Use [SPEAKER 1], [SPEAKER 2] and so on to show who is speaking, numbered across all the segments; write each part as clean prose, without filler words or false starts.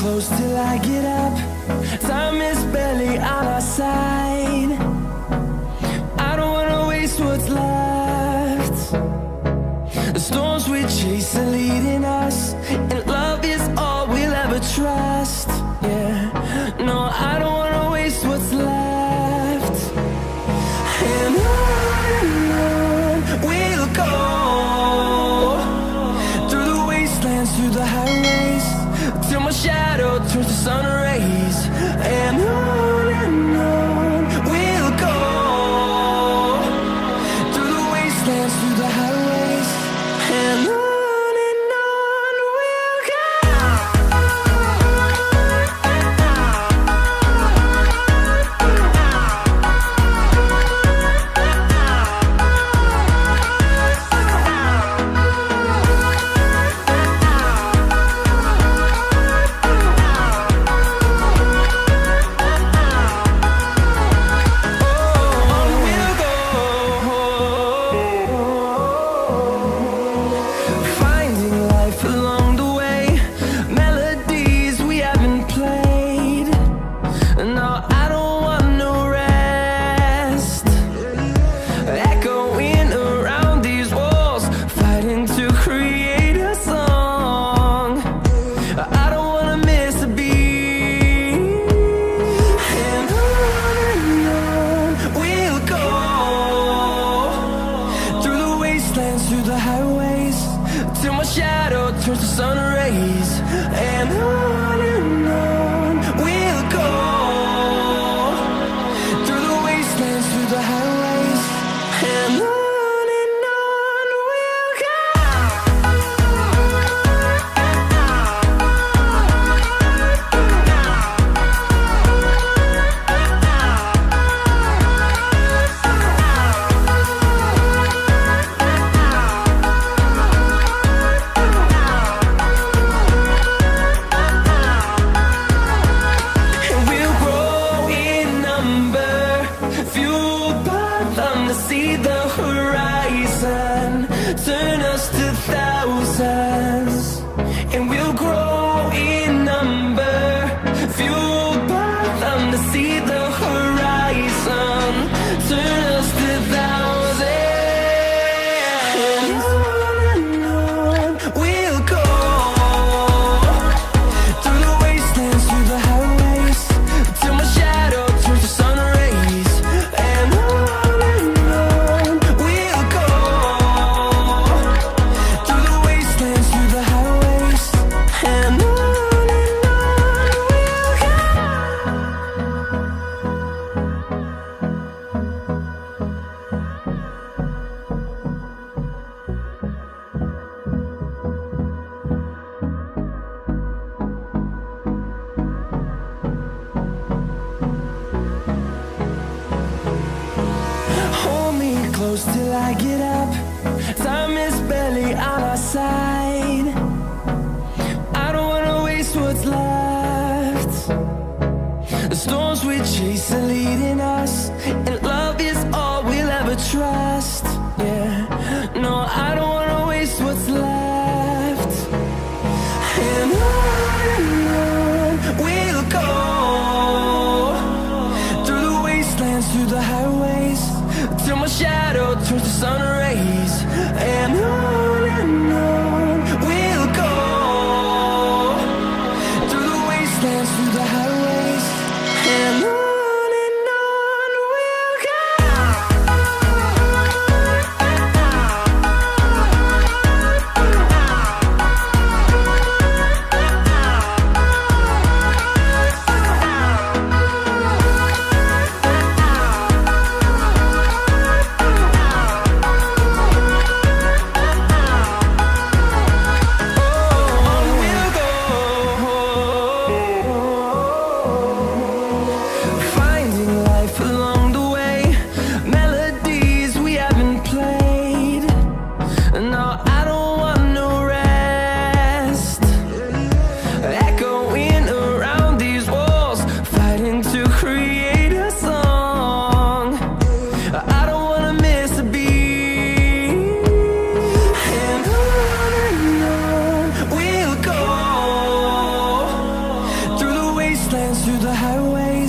[SPEAKER 1] close till I get up. Time is barely on our side. I don't wanna waste what's left. The storms we chase are leading us, and love is all we'll ever trust. Yeah, no, I don't wanna waste what's left. And on we'll go, through the wastelands, through the highways, till my shadow turns to sun rays. And on we'll go, through the wastelands, through the highways, and on we'll go. Through the highways, till my shadow turns to sun rays. And on we'll go, through the wastelands, through the highways, and on we'll go. See the horizon, turn us to thousands, and we'll grow in number, fueled by them to see the horizon, turn us to thousands, and on we'll go, through the wastelands, through the highways, till my shadow turns to sun rays. And close till I get up. Time is barely on our side. I don't wanna waste what's left. The storms we chase are leading us, and love is all we'll ever trust. Yeah, no, I don't wanna waste what's left. And on we'll go, through the wastelands, through the highways, till my shadow turns to sun rays. And on we'll go, through the wastelands, through the highways, and on we'll go.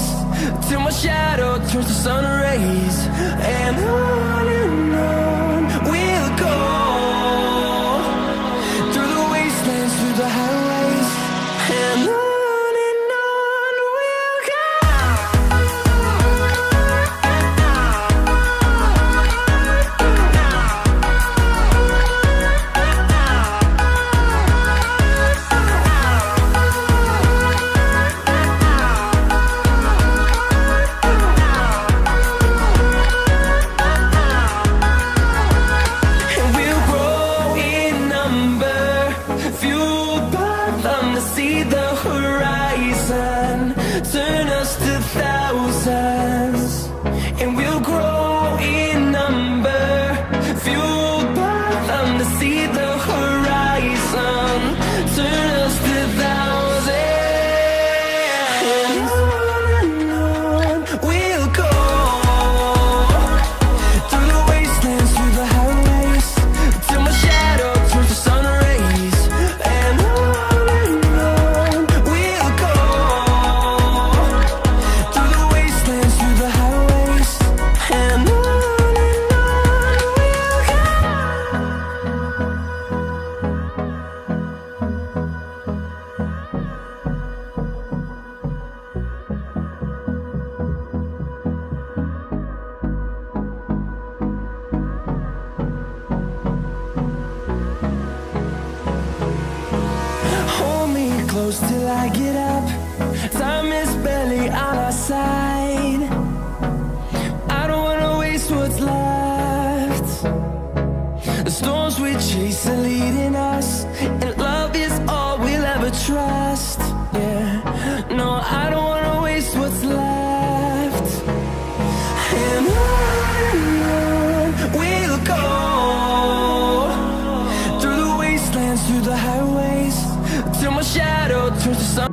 [SPEAKER 1] highways, till my shadow turns to sun rays. And on we'll go, through the wastelands, through the highways, and on we'll go. See the horizon turn us to thousands, and we'll grow in number, fueled by them to see the horizon turn us to thousands. And on we'll go, through the wastelands, through the highways, till my shadow turns to sun rays. And close till I get up. Time is barely on our side. I don't wanna waste what's left. The storms we chase are leading us, and love is all we'll ever trust. Yeah, no, I don't wanna waste what's left. And on we'll go, through the wastelands, through the highways, till my shadow turns to sun.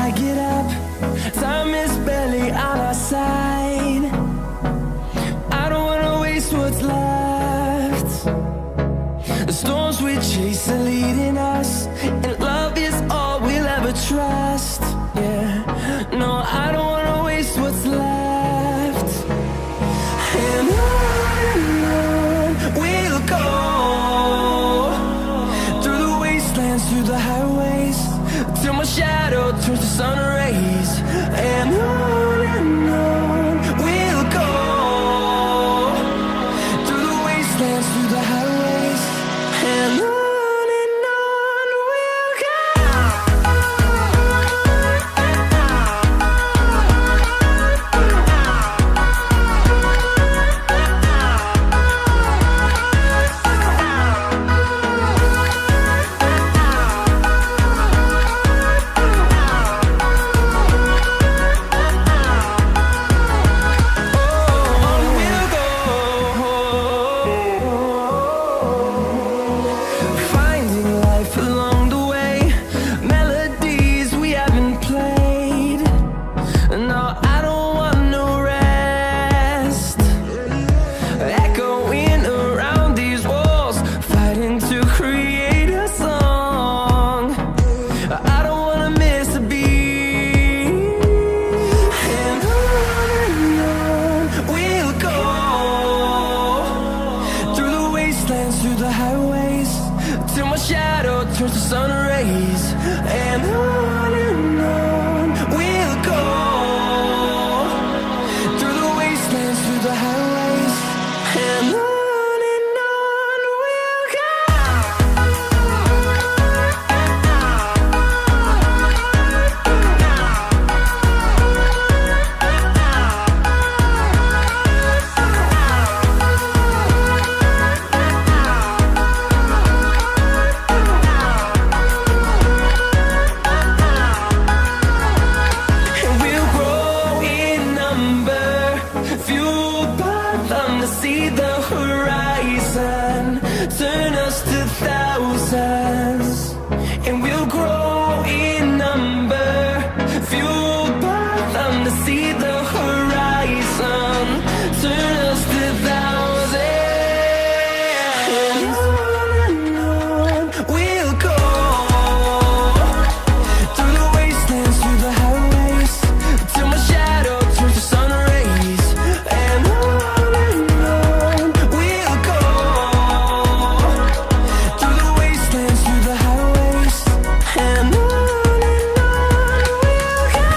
[SPEAKER 1] I get up. Time is barely on our side. I don't wanna waste what's left. The storms we chase are leading us, and love is all we'll ever trust. Yeah, no, I don't wanna waste what's left. And on we'll go, through the wastelands, through the highways, till my shadow turns to sun rays. And on we'll go, through the wastelands, through the highways, and on we'll go. Finding life along the way, melodies we haven't played. No, I don't want no rest. Echoing around these walls, fighting to create a song. I don't wanna miss a beat. And on we'll go, through the wastelands, through the highways, till my shadow turns to sun rays. And on we'll go, through the wastelands, through the highways, and on we'll go. And we'll grow in number, fueled by them to see the horizon, turn us to thousands. And we'll grow in number, fueled by them to see the horizon, turn us to thousands. And on we'll go, through the wastelands, through the highways, till my shadow turns to sun rays. And on we'll go, through the wastelands, through the highways, and on we'll go.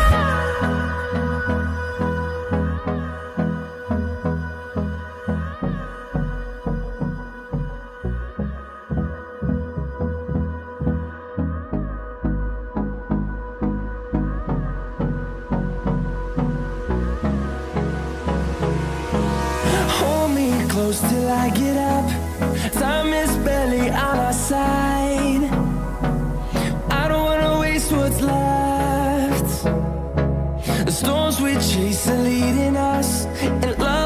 [SPEAKER 1] Hold me close till I get up. Time is barely on our side. I don't wanna waste what's left. The storms we chase are leading us, and love